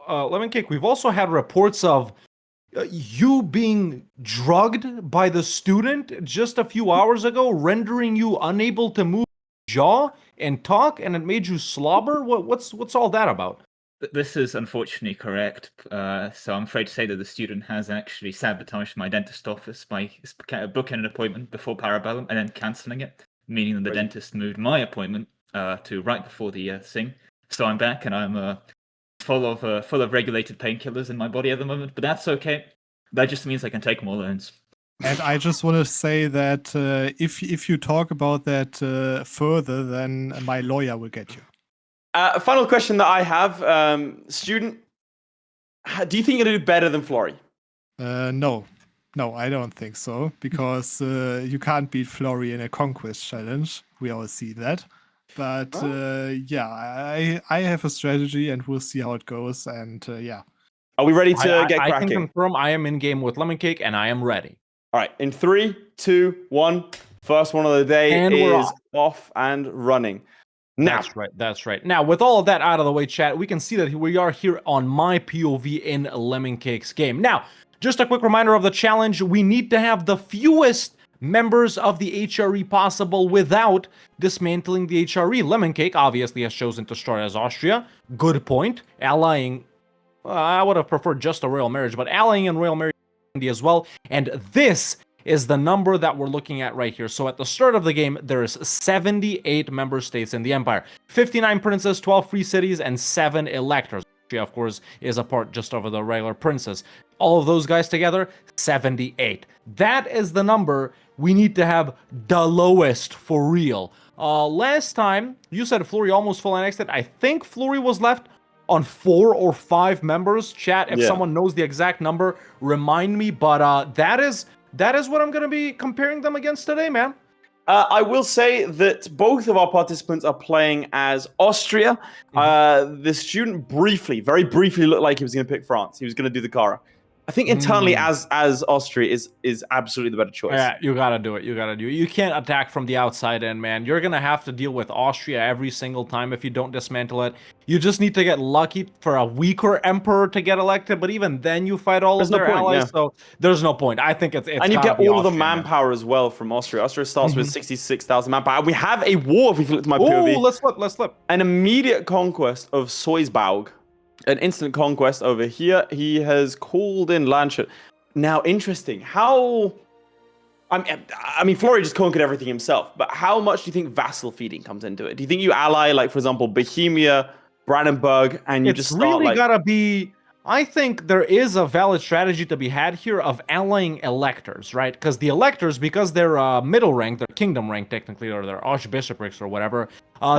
LemonCake, we've also had reports of you being drugged by the student just a few hours ago, rendering you unable to move your jaw and talk, and it made you slobber. What's all that about? This is unfortunately correct. So I'm afraid to say that the student has actually sabotaged my dentist office by booking an appointment before Parabellum and then cancelling it, meaning that the dentist moved my appointment to right before the thing. So I'm back and I'm full of regulated painkillers in my body at the moment, but that's okay. That just means I can take more loans. And I just want to say that if you talk about that further, then my lawyer will get you. A final question that I have, student, do you think you're going to do better than Florry? No, I don't think so, because you can't beat Florry in a conquest challenge. We all see that. But yeah, I have a strategy, and we'll see how it goes. And yeah. Are we ready to get cracking? I can confirm I am in game with LemonCake, and I am ready. All right, in 3, 2, 1, first one of the day and is off and running. Now. That's right. Now, with all of that out of the way, chat, we can see that we are here on my POV in LemonCake's game. Now, just a quick reminder of the challenge. We need to have the fewest members of the HRE possible without dismantling the HRE. LemonCake obviously has chosen to start as Austria. Good point. Allying, I would have preferred just a royal marriage, but allying and royal marriage as well. And this is the number that we're looking at right here. So at the start of the game, there's 78 member states in the empire, 59 princes, 12 free cities, and 7 electors. Austria, of course, is a part just over the regular princes. All of those guys together, 78. That is the number we need to have the lowest for real. Last time, you said Florry almost full annexed it. I think Florry was left on 4 or 5 members. Chat, if someone knows the exact number, remind me. But that is what I'm going to be comparing them against today, man. I will say that both of our participants are playing as Austria. The student very briefly looked like he was going to pick France. He was going to do the Cara. I think internally as Austria is absolutely the better choice. Yeah, you gotta do it. You can't attack from the outside in, man. You're gonna have to deal with Austria every single time if you don't dismantle it. You just need to get lucky for a weaker emperor to get elected, but even then you fight all of their allies, so there's no point. I think it's and you get all of the manpower as well from Austria. Austria starts with 66,000 manpower. We have a war, if we look at my POV. Oh, let's flip. An immediate conquest of Soisbaug. An instant conquest over here. He has called in Landshut. Now, interesting. How... I mean, Florry just conquered everything himself, but how much do you think vassal feeding comes into it? Do you think you ally, like, for example, Bohemia, Brandenburg, and you just start, really like... gotta be... I think there is a valid strategy to be had here of allying electors, right? Because the electors, because they're middle rank, they're kingdom rank technically, or they're archbishoprics or whatever,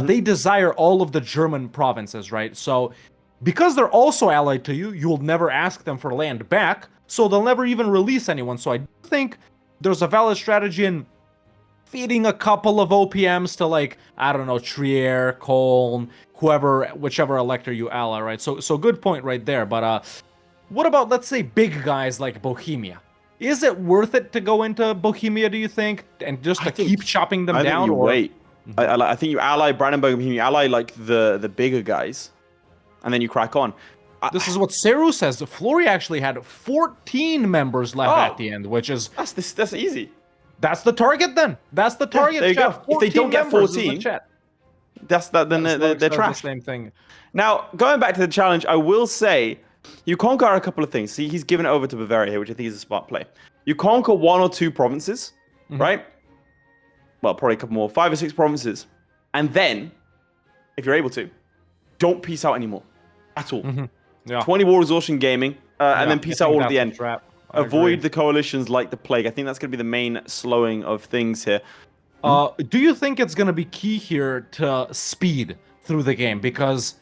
they desire all of the German provinces, right? So... because they're also allied to you, you'll never ask them for land back, so they'll never even release anyone. So I think there's a valid strategy in feeding a couple of OPMs to, like, I don't know, Trier, Cologne, whichever elector you ally, right? So good point right there. But what about, let's say, big guys like Bohemia? Is it worth it to go into Bohemia, do you think? And just to keep chopping them down? Think you wait. I think you ally Brandenburg and Bohemia, you ally, like, the bigger guys. And then you crack on. This is what Seru says. Florry actually had 14 members left at the end, which is... That's easy. That's the target then. That's the target. There you go. If they don't get 14, then they're trash. The same thing. Now, going back to the challenge, I will say, you conquer a couple of things. See, he's given it over to Bavaria here, which I think is a smart play. You conquer 1 or 2 provinces, right? Well, probably a couple more. 5 or 6 provinces. And then, if you're able to, don't peace out anymore. At all. 20 war exhaustion gaming, and then peace out all at the end. Avoid the coalitions like the plague. I think that's going to be the main slowing of things here. Do you think it's going to be key here to speed through the game? Because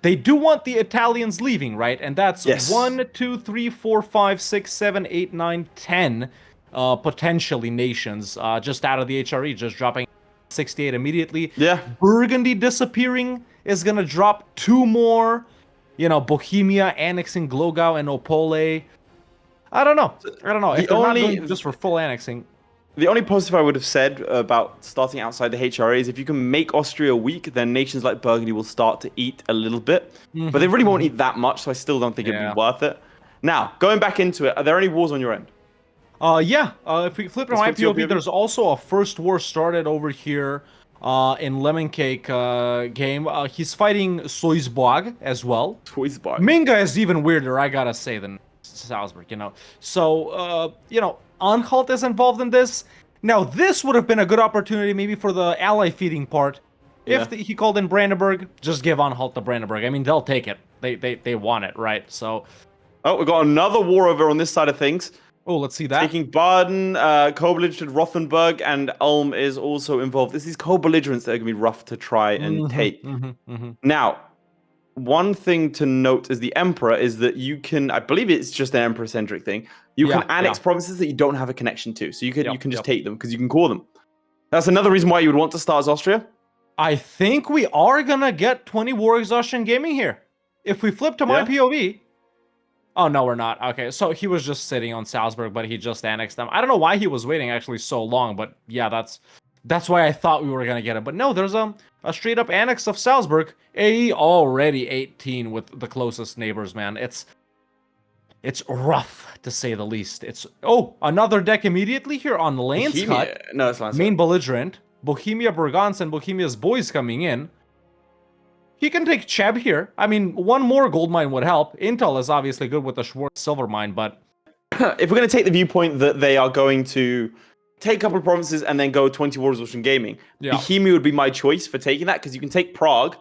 they do want the Italians leaving, right? And that's 1, 2, 3, 4, 5, 6, 7, 8, 9, 10 potentially nations just out of the HRE, just dropping 68 immediately. Yeah. Burgundy disappearing is going to drop 2 more. You know, Bohemia annexing Glogau and Opole. I don't know. If they're not going just for full annexing. The only positive I would have said about starting outside the HRE is if you can make Austria weak, then nations like Burgundy will start to eat a little bit. But they really won't eat that much, so I still don't think it'd be worth it. Now, going back into it, are there any wars on your end? If we flip to my POV, there's also a first war started over here in LemonCake game. He's fighting Zlewikk as well. Zlewikk. Minga is even weirder, I gotta say, than Salzburg, you know. So, you know, Anhalt is involved in this. Now, this would have been a good opportunity maybe for the ally feeding part. If he called in Brandenburg, just give Anhalt the Brandenburg. I mean, they'll take it. They want it, right? So... Oh, we've got another war over on this side of things. Oh, let's see that. Taking Baden, co-belligerent Rothenburg, and Ulm is also involved. This is co-belligerents that are going to be rough to try and take. Now, one thing to note as the Emperor is that you can, I believe it's just an Emperor-centric thing, you can annex provinces that you don't have a connection to. So you can just take them because you can call them. That's another reason why you would want to start as Austria. I think we are going to get 20 war exhaustion gaming here. If we flip to my POV... Oh, no, we're not. Okay, so he was just sitting on Salzburg, but he just annexed them. I don't know why he was waiting actually so long, but yeah, that's why I thought we were going to get it. But no, there's a straight-up annex of Salzburg. AE already 18 with the closest neighbors, man. It's rough, to say the least. It's... Oh, another deck immediately here on Lane's Hut. No, it's not. Main belligerent. Bohemia Bergans and Bohemia's boys coming in. He can take Cheb here. I mean, one more gold mine would help. Intel is obviously good with the Schwartz silver mine, but... If we're going to take the viewpoint that they are going to take a couple of provinces and then go 20 war exhaustion gaming, Bohemia would be my choice for taking that, because you can take Prague,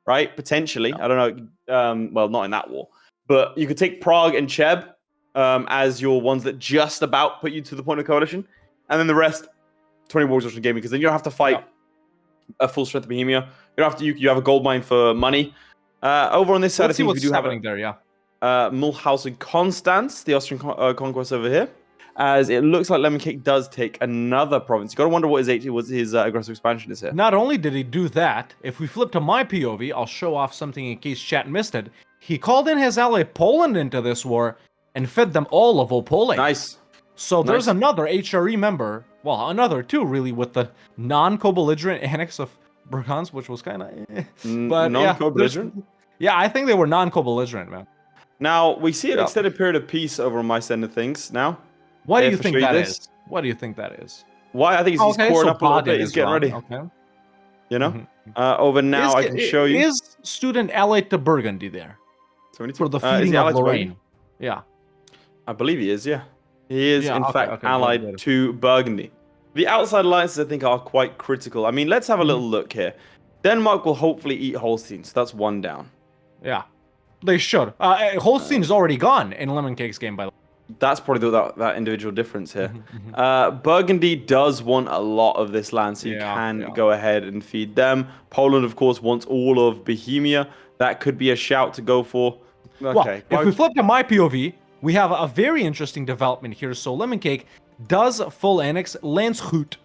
right? Potentially. I don't know. Well, not in that war. But you could take Prague and Cheb as your ones that just about put you to the point of coalition. And then the rest, 20 war exhaustion gaming, because then you don't have to fight a full strength Bohemia. You have a gold mine for money. Over on this side of things, we do have Mulhouse and Constance, the Austrian conquest over here. As it looks like LemonCake does take another province. You got to wonder what his aggressive expansion is here. Not only did he do that, if we flip to my POV, I'll show off something in case chat missed it. He called in his ally Poland into this war and fed them all of Opole. Nice. So there's another HRE member, well, another two really, with the non-co-belligerent annex of Bergans, which was kind of but non-co-belligerent? Yeah, I think they were non-co-belligerent, man. Now, we see an extended period of peace over on my send of things now. What do you think that is? What do you think that is? Why? I think he's coring up a little bit. He's getting ready. Okay. You know? Over now, I can show you. Is Student allied to Burgundy there? For the feeding of Lorraine? Yeah. I believe he is, yeah. He is, in fact, allied to Burgundy. The outside alliances, I think, are quite critical. I mean, let's have a little look here. Denmark will hopefully eat Holstein, so that's one down. Yeah, they should. Holstein is already gone in LemonCake's game, by the way. That's probably that individual difference here. Burgundy does want a lot of this land, so you can go ahead and feed them. Poland, of course, wants all of Bohemia. That could be a shout to go for. Okay. Well, if we flip to my POV, we have a very interesting development here. So LemonCake does full annex Landshut.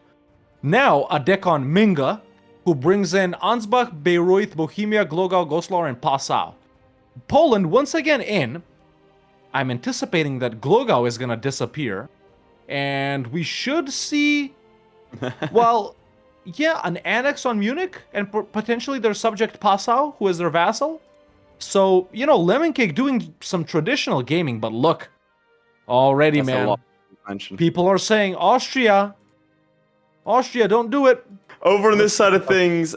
Now a deck on Minga, who brings in Ansbach, Bayreuth, Bohemia, Glogau, Goslar, and Passau. Poland once again in. I'm anticipating that Glogau is going to disappear. And we should see, well, yeah, an annex on Munich. And potentially their subject Passau, who is their vassal. So, you know, LemonCake doing some traditional gaming. But look, already, man, people are saying, Austria, don't do it. Over on this side of things,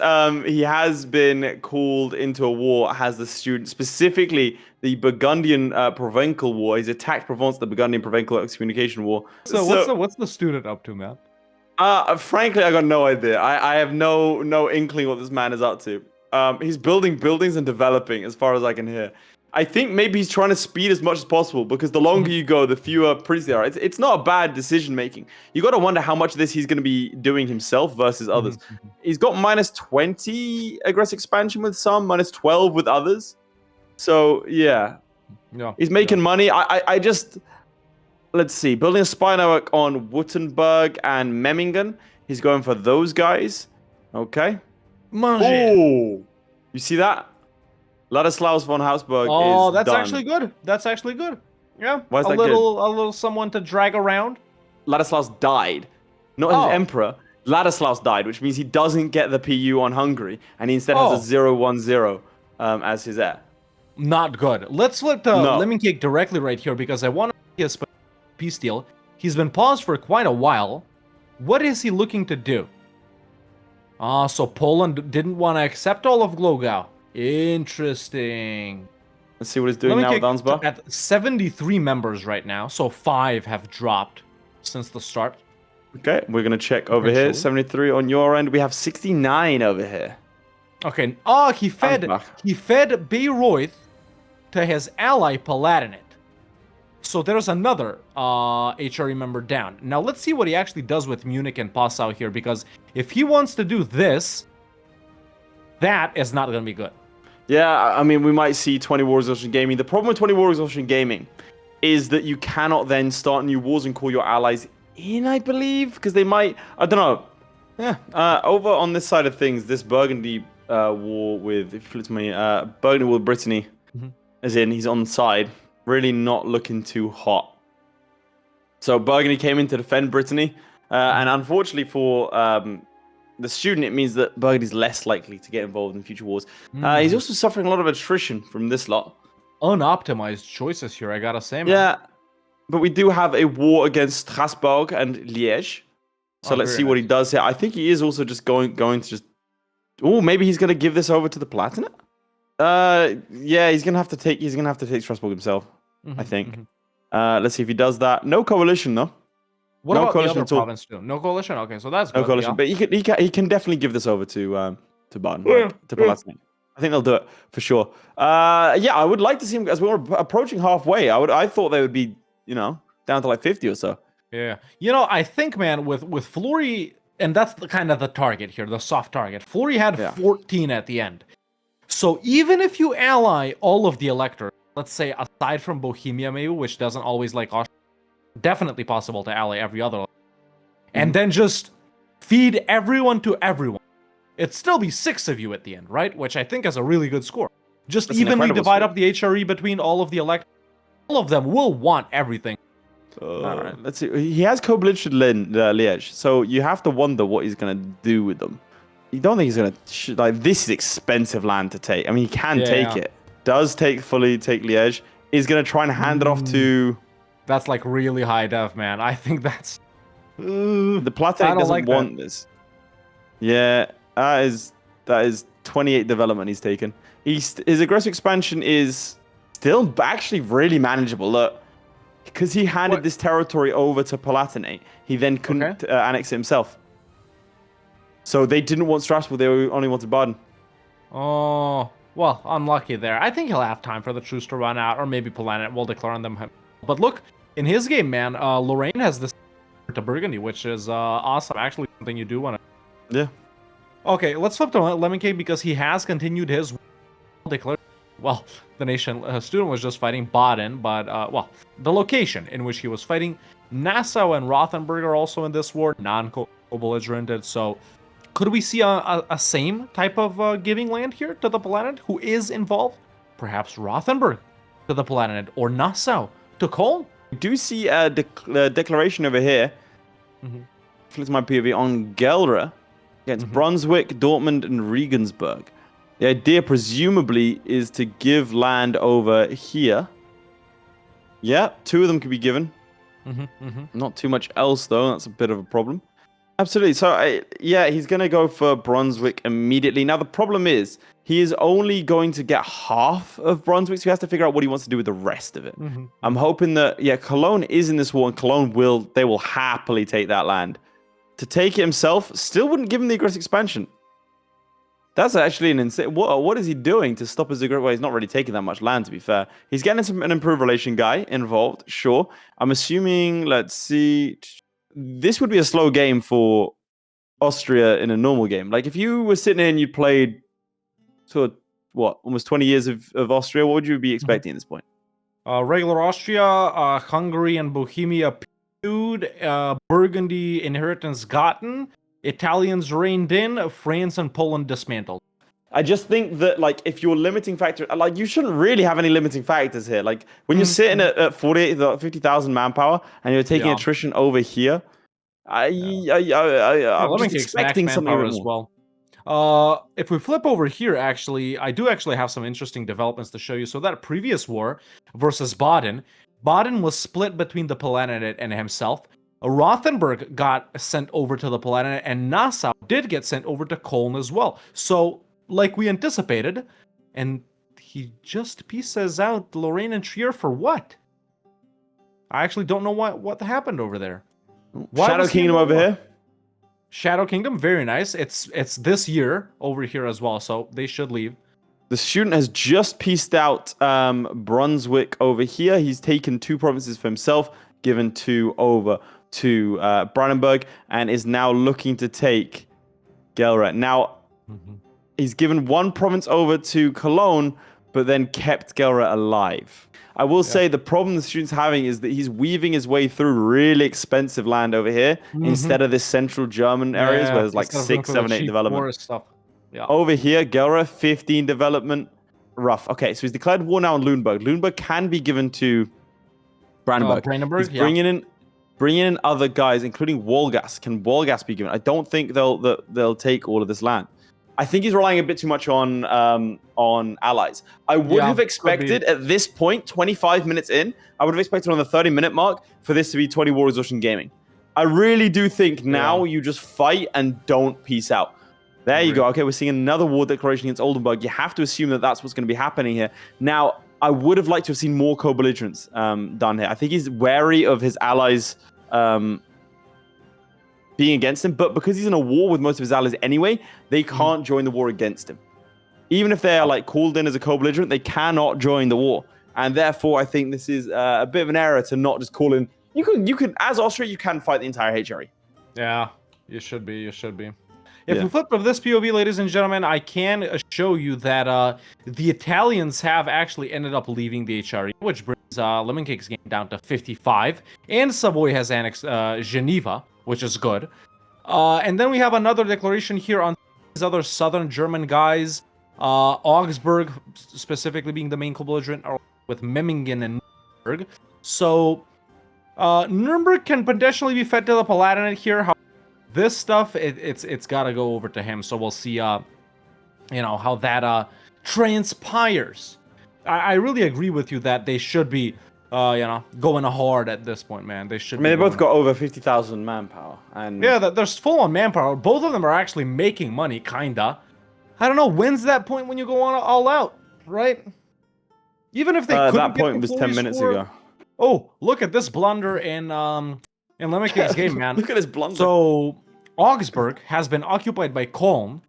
he has been called into a war, has the student, specifically the Burgundian Provencal War. He's attacked Provence, the Burgundian Provencal Excommunication War. So what's the student up to, man? Frankly, I got no idea. I have no inkling what this man is up to. He's building buildings and developing, as far as I can hear. I think maybe he's trying to speed as much as possible, because the longer you go, the fewer prints there are. It's not a bad decision making. You got to wonder how much of this he's going to be doing himself versus others. He's got minus 20 aggressive expansion with some, minus 12 with others. So yeah, he's making money. I just, let's see, building a spy network on Württemberg and Memmingen. He's going for those guys. Okay. Oh, you see that? Ladislaus von Habsburg is that's done. actually good. That's actually good. Yeah. Why is a that little someone to drag around. Ladislaus died. not his emperor. Ladislaus died, which means he doesn't get the PU on Hungary, and he instead has a 0-1-0 as his heir. Not good. Let's let LemonCake directly right here because I want to see his peace deal. He's been paused for quite a while. What is he looking to do? So Poland didn't want to accept all of Glogau. Interesting. Let's see what he's doing now with Ansbach. At 73 members right now, so 5 have dropped since the start. Okay, we're going to check over here. 73 on your end. We have 69 over here. Okay. Oh, he fed Bayreuth to his ally Palatinate. So there's another HRE member down. Now let's see what he actually does with Munich and Passau here, because if he wants to do this, that is not going to be good. Yeah, I mean, we might see 20 Wars Ocean Gaming. The problem with 20 Wars Ocean Gaming is that you cannot then start new wars and call your allies in, I believe, because they might, I don't know. Yeah, over on this side of things, this Burgundy war with, if you flip to me, Burgundy with Brittany, as in he's on the side, really not looking too hot. So Burgundy came in to defend Brittany, and unfortunately for the student, it means that Burgundy's less likely to get involved in future wars. He's also suffering a lot of attrition from this lot. Unoptimized choices here, I gotta say, man. Yeah, but we do have a war against Strasbourg and Liège. So let's see what he does here. I think he is also just going to just... Oh, maybe he's going to give this over to the Palatinate? Yeah, he's going to have to take Strasbourg himself, I think. Let's see if he does that. No coalition, though. What about the other province too? No coalition? Okay, so that's good. No coalition, but he can definitely give this over to Baden, to Palatinate. I think they'll do it for sure. Yeah, I would like to see him as we're approaching halfway. I thought they would be, down to like 50 or so. Yeah, I think, man, with Fleury, and that's kind of the target here, the soft target. Fleury had 14 at the end. So even if you ally all of the electors, let's say aside from Bohemia maybe, which doesn't always like Austria, definitely possible to ally every other, and then just feed everyone to everyone. It'd still be 6 of you at the end, right? Which I think is a really good score. Just evenly divide up the HRE between all of the electors. All of them will want everything. All right, let's see. He has co-blitzed Liège, so you have to wonder what he's going to do with them. You don't think he's going to... this is expensive land to take. I mean, he can take it. Does fully take Liège. Is going to try and hand it off to... That's like really high dev, man. I think that's... the Palatinate doesn't want this. Yeah, that is 28 development he's taken. His aggressive expansion is still actually really manageable. Look, because he handed this territory over to Palatinate, he then couldn't annex it himself. So they didn't want Strasbourg, they only wanted Baden. Oh, well, unlucky there. I think he'll have time for the truce to run out, or maybe Palatinate will declare on them. But look, in his game, man, Lorraine has this to Burgundy, which is awesome. Actually, something you do want to... Yeah. Okay, let's flip to LemonCake because he has continued his declaration. Well, the nation student was just fighting Baden, but, well, the location in which he was fighting. Nassau and Rothenburg are also in this war, non-co-belligerented, so could we see a same type of giving land here to the Palatinate who is involved? Perhaps Rothenburg to the Palatinate, or Nassau to Cologne? We do see a declaration over here. Flip my POV on Gelre against Brunswick, Dortmund, and Regensburg. The idea, presumably, is to give land over here. Yeah, 2 of them could be given. Not too much else, though. That's a bit of a problem. Absolutely. So, yeah, he's going to go for Brunswick immediately. Now, the problem is, he is only going to get half of Brunswick, so he has to figure out what he wants to do with the rest of it. I'm hoping that, yeah, Cologne is in this war, and Cologne will happily take that land. To take it himself, still wouldn't give him the aggressive expansion. That's actually an insane... What is he doing to stop his aggressive... Well, he's not really taking that much land, to be fair. He's getting an improved relation guy involved, sure. I'm assuming, let's see... This would be a slow game for Austria in a normal game. Like, if you were sitting here and you played sort of, almost 20 years of Austria, what would you be expecting at this point? Regular Austria, Hungary and Bohemia feud, Burgundy inheritance gotten, Italians reigned in, France and Poland dismantled. I just think that, like, if your limiting factor... Like, you shouldn't really have any limiting factors here. Like, when you're sitting at 50,000 manpower and you're taking attrition over here, I'm Let me just take expecting Snack something a Manpower bit as more. well. If we flip over here, actually, I do actually have some interesting developments to show you. So that previous war versus Baden was split between the Palatinate and himself. Rothenburg got sent over to the Palatinate, and Nassau did get sent over to Cologne as well. So, like we anticipated, and he just pieces out Lorraine and Trier for what? I actually don't know what happened over there. Why Shadow was he Kingdom over here. Shadow Kingdom, very nice. It's this year over here as well, so they should leave. The student has just pieced out Brunswick over here. He's taken 2 provinces for himself, given 2 over to Brandenburg, and is now looking to take Gelre. Now, he's given 1 province over to Cologne, but then kept Gelre alive. I will say the problem the student's having is that he's weaving his way through really expensive land over here instead of this central German areas where there's like 6, 7, 8 development. Stuff. Yeah. Over here, Gelre, 15 development. Rough. Okay, so he's declared war now on Lüneburg. Lüneburg can be given to Brandenburg. Brandenburg, He's bringing in other guys, including Wolgast. Can Wolgast be given? I don't think they'll take all of this land. I think he's relying a bit too much on allies. I would have expected at this point, 25 minutes in, I would have expected on the 30-minute mark for this to be 20 War Resolution Gaming. I really do think now you just fight and don't peace out. There you go. Okay, we're seeing another war declaration against Oldenburg. You have to assume that that's what's going to be happening here. Now, I would have liked to have seen more co-belligerents done here. I think he's wary of his allies being against him, but because he's in a war with most of his allies anyway, they can't join the war against him. Even if they are like called in as a co-belligerant, they cannot join the war. And therefore, I think this is a bit of an error to not just call in. You could, as Austria, you can fight the entire HRE. Yeah, you should be. If we flip of this POV, ladies and gentlemen, I can show you that the Italians have actually ended up leaving the HRE, which brings LemonCake's game down to 55. And Savoy has annexed Geneva, which is good. And then we have another declaration here on these other southern German guys. Augsburg, specifically being the main co-belligerent, are with Memmingen and Nuremberg. So, Nuremberg can potentially be fed to the Palatinate here. This stuff, it's got to go over to him. So we'll see, how that transpires. I really agree with you that they should be, going hard at this point, man. They should. I mean, they both got over 50,000 manpower, and there's full on manpower. Both of them are actually making money, kinda. I don't know. When's that point when you go on all out, right? Even if they couldn't that get point was 10 minutes ago. Oh, look at this blunder in LemonCake's game, man. Look at this blunder. So Augsburg has been occupied by Cologne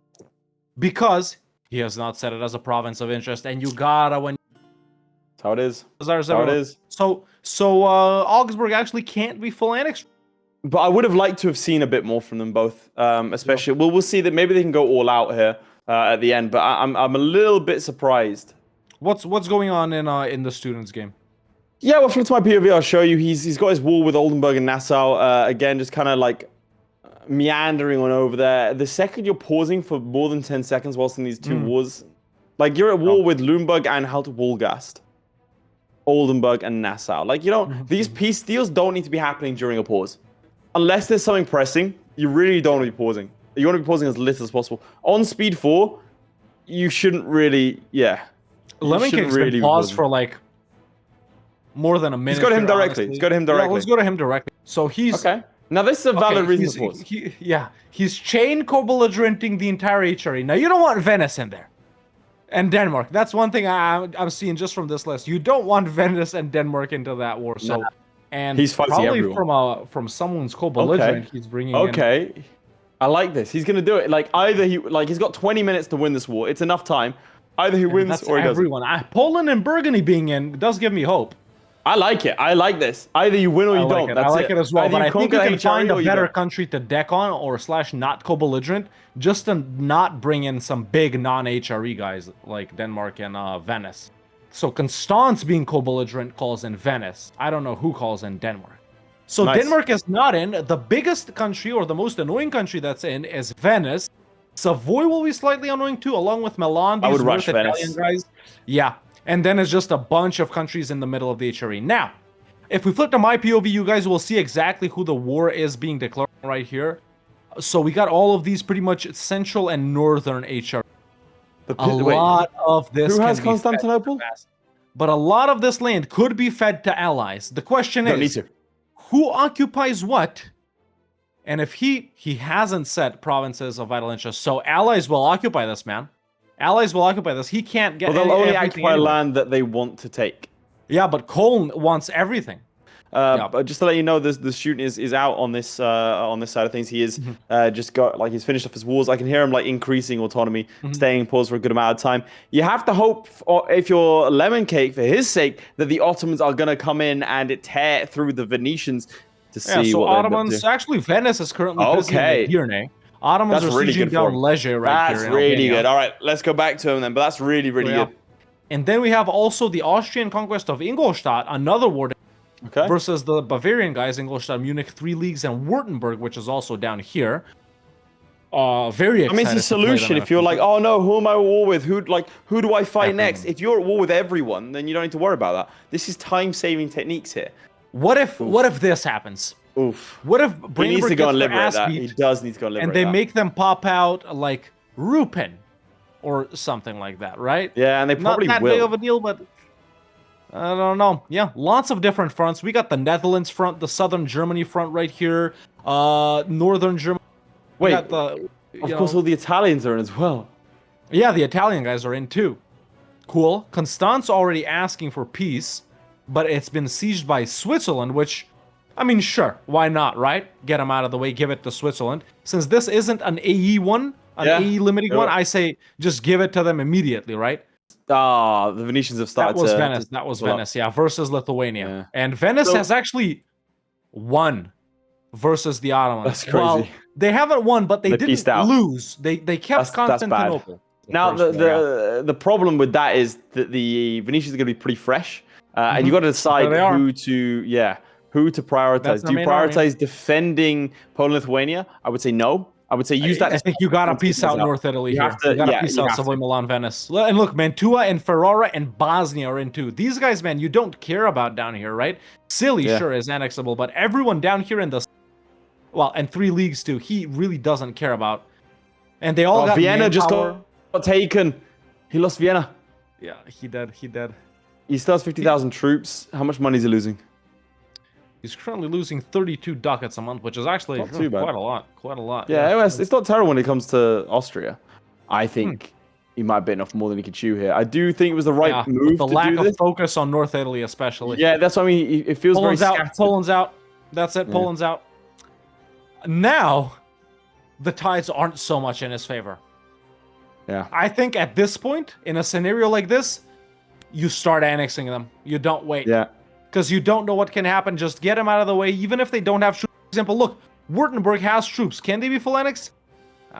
because he has not set it as a province of interest, and you gotta when. That's how it is. That's how it is. So Augsburg actually can't be full annexed. But I would have liked to have seen a bit more from them both, especially. Well, we'll see that maybe they can go all out here at the end. But I'm a little bit surprised. What's going on in the students' game? Yeah, well, from my POV, I'll show you. He's got his war with Oldenburg and Nassau. Again, just kind of like meandering on over there. The second you're pausing for more than 10 seconds whilst in these 2 wars, like you're at war with Lüneburg and Wolgast, Oldenburg and Nassau. Like, these peace deals don't need to be happening during a pause. Unless there's something pressing, you really don't want to be pausing. You want to be pausing as little as possible. On speed 4, you shouldn't really, LemonCake's been paused for like more than a minute. Let's go to him directly. Yeah, let's go to him directly. So he's... Okay. Now this is a valid reason to pause. He's chain co-belligerenting the entire HRE. Now, you don't want Venice in there. And Denmark. That's one thing I'm seeing just from this list. You don't want Venice and Denmark into that war. So, and he's fighting probably everyone. from someone's co-belligerent, he's bringing in... Okay. I like this. He's going to do it. Like, either he's got 20 minutes to win this war. It's enough time. Either he wins or he doesn't. Poland and Burgundy being in does give me hope. I like it. I like this. Either you win or you don't. I like it as well. But I think you can find a better country to deck on or / not co-belligerent just to not bring in some big non-HRE guys like Denmark and Venice. So Constance being co-belligerent calls in Venice. I don't know who calls in Denmark. So Denmark is not in. The biggest country or the most annoying country that's in is Venice. Savoy will be slightly annoying too, along with Milan. I would rush Venice. Italian guys. Yeah. And then it's just a bunch of countries in the middle of the HRE. Now, if we flip to my POV, you guys will see exactly who the war is being declared right here. So we got all of these pretty much central and northern HRE. Lot of this. Who can has be Constantinople? But a lot of this land could be fed to allies. The question is, who occupies what? And if he hasn't set provinces of vital interest, so allies will occupy this, man. Allies will occupy this. He can't get. Well, they'll only occupy land that they want to take. Yeah, but Cologne wants everything. But just to let you know, the student is out on this side of things. He is just got he's finished off his wars. I can hear him increasing autonomy, staying in pause for a good amount of time. You have to hope, if you're LemonCake, for his sake, that the Ottomans are gonna come in and tear through the Venetians to see so what Ottomans. Actually, Venice is currently busy in Pyrenees. Ottomans are really sieging down Leger right here. That's really good. All right, let's go back to him then. But that's really good. And then we have also the Austrian conquest of Ingolstadt, another war. Versus the Bavarian guys, Ingolstadt, Munich, 3 leagues, and Württemberg, which is also down here. Very excited. I mean, it's a solution. If you're like, oh no, who am I at war with? Who do I fight next? If you're at war with everyone, then you don't need to worry about that. This is time-saving techniques here. What if this happens? Oof. What if he needs to go and liberate that? Beat, he does need to go and liberate and they make them pop out like Rupen or something like that, right? Yeah, and they probably not that will. big of a deal, but I don't know. Yeah, lots of different fronts. We got the Netherlands front, the southern Germany front right here, northern Germany. Wait, got the, of course, all the Italians are in as well. Yeah, the Italian guys are in too. Cool. Constance already asking for peace, but it's been sieged by Switzerland, which, I mean, sure, why not, right? Get them out of the way, give it to Switzerland. Since this isn't an AE one, AE limiting one, I say just give it to them immediately, right? The Venetians have started. That was Venice, yeah, versus Lithuania. Yeah. And Venice has actually won versus the Ottomans. That's crazy. Well, they haven't won, but they didn't lose. They kept Constantinople. Now, the problem with that is that the Venetians are going to be pretty fresh. And you got to decide who to prioritize. Do you prioritize defending Poland, Lithuania? I would say no. I would say use that. I think you got to piece out North Italy here. You got to piece out Savoy, Milan, Venice. And look, Mantua and Ferrara and Bosnia are in too. These guys, man, you don't care about down here, right? Silly, sure, is annexable, but everyone down here in the... Well, and 3 leagues too, he really doesn't care about. And they all got Vienna just got taken. He lost Vienna. Yeah, he did. He still has 50,000 troops. How much money is he losing? He's currently losing 32 ducats a month, which is actually quite a lot. Yeah, it's not terrible when it comes to Austria. I think he might have bitten off more than he could chew here. I do think it was the right move the lack of focus on North Italy, especially. Yeah, that's what I mean. It feels Poland's very out. Poland's out. That's it. Poland's out. Now, the tides aren't so much in his favor. Yeah. I think at this point, in a scenario like this, you start annexing them. You don't wait. Yeah. Because you don't know what can happen. Just get them out of the way, even if they don't have troops. For example, look, Württemberg has troops. Can they be full annexed?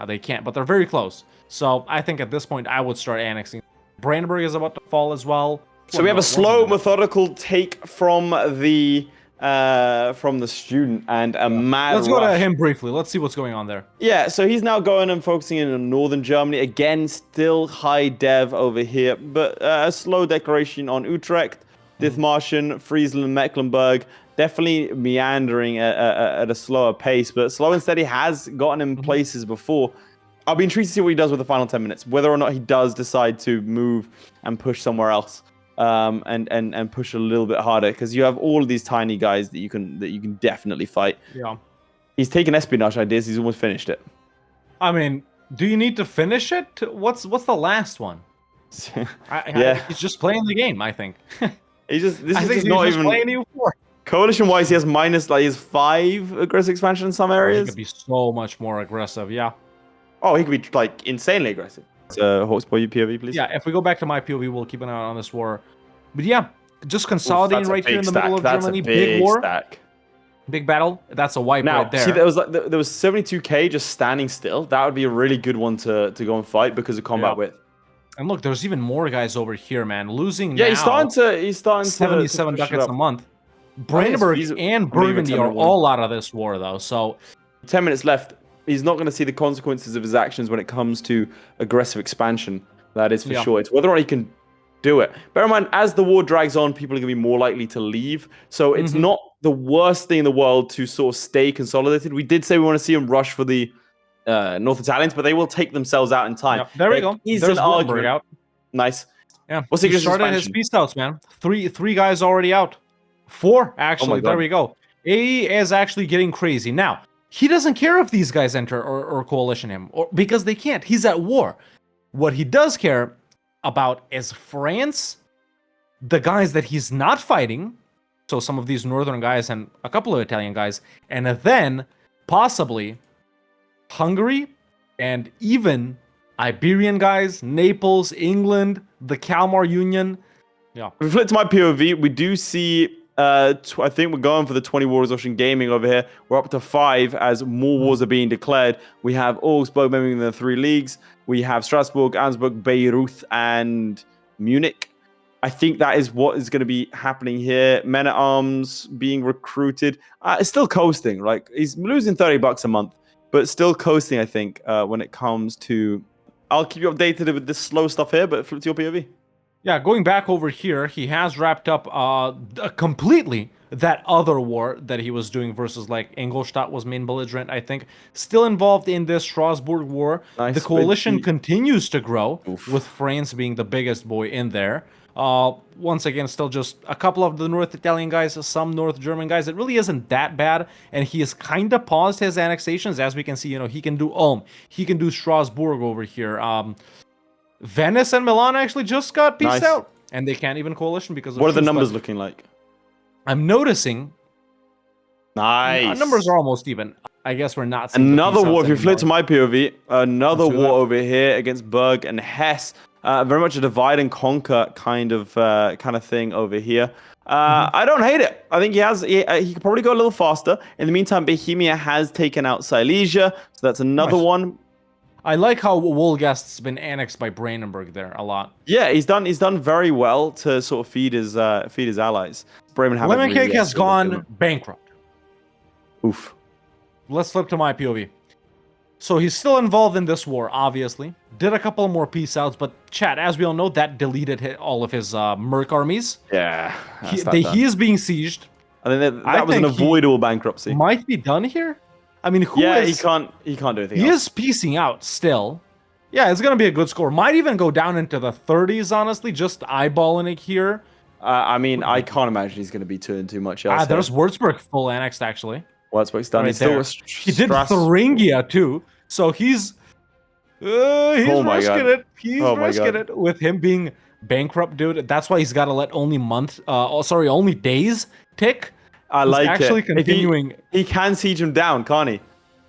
They can't, but they're very close. So I think at this point, I would start annexing. Brandenburg is about to fall as well. So we have a slow, methodical take from the student and a mad Let's go to him briefly. Let's see what's going on there. Yeah, so he's now going and focusing in on northern Germany. Again, still high dev over here, but a slow declaration on Utrecht, Dithmarschen, Friesland, Mecklenburg. Definitely meandering at a slower pace, but slow and steady has gotten him places before. I'll be intrigued to see what he does with the final 10 minutes, whether or not he does decide to move and push somewhere else. And push a little bit harder, because you have all of these tiny guys that you can definitely fight. Yeah, he's taken espionage ideas. He's almost finished it. I mean, do you need to finish it? What's the last one? He's just playing the game. I think. This is not even playing EU4. Coalition-wise, he has his 5 aggressive expansion in some areas. He could be so much more aggressive. Yeah. Oh, he could be insanely aggressive. Horsepower POV, please. Yeah, if we go back to my POV, we'll keep an eye on this war. But yeah, just consolidating right here in the middle of Germany. Big war. Big battle. That's a wipe right there. See, there was 72k just standing still. That would be a really good one to go and fight because of combat width. And look, there's even more guys over here, man. Losing now. He's starting to 77 ducats a month. Brandenburg and Burgundy are all out of this war, though. So 10 minutes left. He's not going to see the consequences of his actions when it comes to aggressive expansion. That is for sure. It's whether or not he can do it. Bear in mind, as the war drags on, people are going to be more likely to leave. So it's not the worst thing in the world to sort of stay consolidated. We did say we want to see them rush for the North Italians, but they will take themselves out in time. Yep. There we go. Is There's an Wurttemberg argument. out. Nice. Yeah. What's he the started his expansion? peace outs, man. Three guys already out. 4, actually. God. There we go. AE is actually getting crazy. Now, he doesn't care if these guys enter or coalition him, because they can't. He's at war. What he does care about is France, the guys that he's not fighting, so some of these northern guys and a couple of Italian guys, and then possibly Hungary and even Iberian guys, Naples, England, the Kalmar Union. Yeah. If we flip to my POV, we do see, I think we're going for the 20 wars Ocean Gaming over here. We're up to 5 as more wars are being declared. We have Augsburg moving in the 3 leagues. We have Strasbourg, Ansbach, Beirut, and Munich. I think that is what is going to be happening here. Men at Arms being recruited. It's still coasting. Like, he's losing $30 a month, but still coasting, I think, when it comes to... I'll keep you updated with this slow stuff here, but flip to your POV. Yeah, going back over here, he has wrapped up completely that other war that he was doing versus, like, Ingolstadt was main belligerent, I think. Still involved in this Strasbourg war. Nice. The coalition continues to grow, Oof. with France being the biggest boy in there. Once again, still just a couple of the North Italian guys, some North German guys. It really isn't that bad, and he has kind of paused his annexations. As we can see, he can do Ulm, he can do Strasbourg over here. Venice and Milan actually just got pieced out, and they can't even coalition because of What are the troops, numbers but looking like? I'm noticing Nice. numbers are almost even. I guess we're not seeing Another the war. If you flip anymore. to my POV, another Let's do war that. over here against Berg and Hesse. Very much a divide and conquer kind of thing over here. I don't hate it. I think he could probably go a little faster. In the meantime, Bohemia has taken out Silesia, so that's another Nice. one. I like how Wolgast's been annexed by Brandenburg there a lot. Yeah, he's done very well to sort of feed his allies. Bremen haven't LemonCake really has gone bankrupt. Oof. Let's flip to my POV. So he's still involved in this war, obviously. Did a couple more peace outs, but chat, as we all know, that deleted all of his merc armies. Yeah. He is being sieged. I think that was an think he avoidable bankruptcy. Might be done here. I mean, He can't do anything He else. is piecing out still. Yeah, it's gonna be a good score. Might even go down into the 30s, honestly. Just eyeballing it here. I mean, I can't imagine he's going to be doing too much else. There's Würzburg full annexed actually. Würzburg's done. Right He's still there. with He did Thuringia too, so he's risking God. it. He's Oh my risking God. it with him being bankrupt, dude. That's why he's got to let only days tick. I He's like actually it. continuing. He can siege him down, can't he?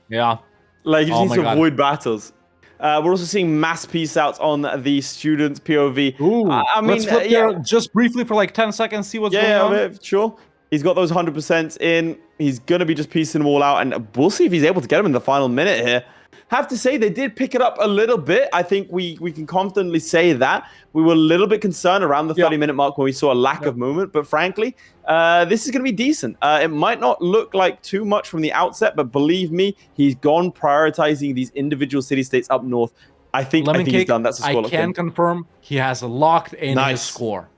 Yeah. Like, he just Oh needs my to God. avoid battles. We're also seeing mass peace outs on the students' POV. Ooh. I mean, let's flip there just briefly for like 10 seconds. See what's going on. yeah, sure. He's got those 100% in. He's going to be just piecing them all out, and we'll see if he's able to get them in the final minute here. Have to say, they did pick it up a little bit. I think we can confidently say that. We were a little bit concerned around the 30-minute mark when we saw a lack of movement, but frankly, this is going to be decent. It might not look like too much from the outset, but believe me, he's gone prioritizing these individual city-states up north. I think he's done. That's a score. I can confirm he has locked in his score.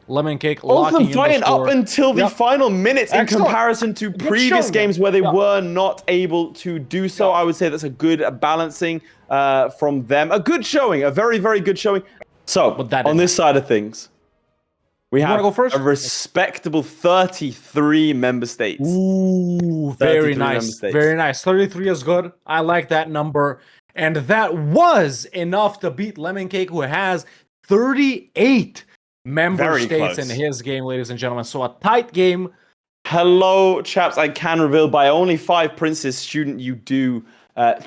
LemonCake Both of locking them in the fighting score. up until the final minutes in Excellent. comparison to Good previous showing, games man. where they were not able to do so. I would say that's a good balancing from them. A good showing, a very, very good showing. So, But that on is- this side of things, we have wanna go first? a respectable 33 member states. Ooh, 33 very member nice. states. Very nice. 33 is good. I like that number. And that was enough to beat LemonCake, who has 38 member Very states close. in his game, ladies and gentlemen. So a tight game. Hello, chaps. I can reveal by only 5 princes, student, you do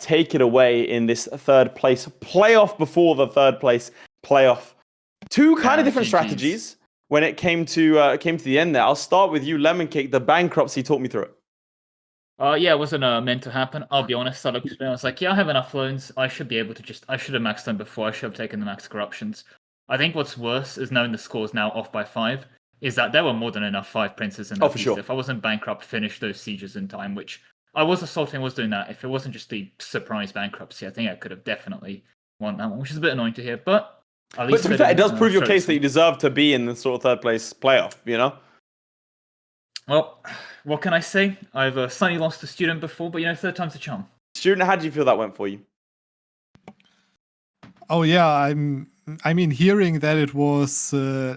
take it away in this third place playoff before the third place playoff. Two kind of different GGs. strategies when it came to the end there. I'll start with you, LemonCake. The bankruptcy, talk me through it. Yeah, it wasn't meant to happen. I'll be honest. I looked at it and I was like, yeah, I have enough loans. I should be able to I should have maxed them before. I should have taken the max corruptions. I think what's worse is knowing the score's now off by 5, is that there were more than enough 5 princes in the for sure. If I wasn't bankrupt, finish those sieges in time, which I was assaulting, was doing that. If it wasn't just the surprise bankruptcy, I think I could have definitely won that one, which is a bit annoying to hear. But At But least to be a bit fair, of it does more prove your case that you certainty. deserve to be in the sort of third place playoff, you know? Well, what can I say? I've sunny lost to Student before, but third time's a charm. Student, how did you feel that went for you? Oh yeah, I mean, hearing that it was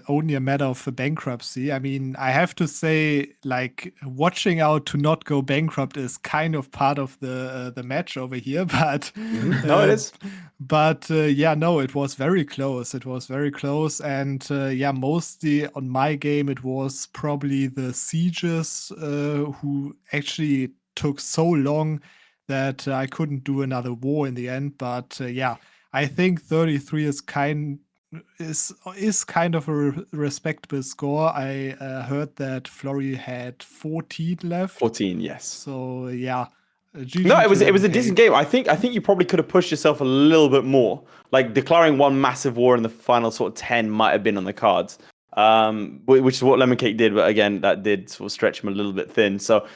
only a matter of a bankruptcy. I mean, I have to say, like, watching out to not go bankrupt is kind of part of the match over here. But No, it is. But yeah, no, it was very close. It was very close, and yeah, mostly on my game, it was probably the sieges who actually took so long that I couldn't do another war in the end. But yeah. I think 33 is kind of a respectable score. I heard that Florry had 14 left. 14, yes. So yeah. GG No, it was to a LemonCake. decent game. I think you probably could have pushed yourself a little bit more. Like declaring one massive war in the final sort of 10 might have been on the cards. Which is what LemonCake did, but again, that did sort of stretch him a little bit thin. So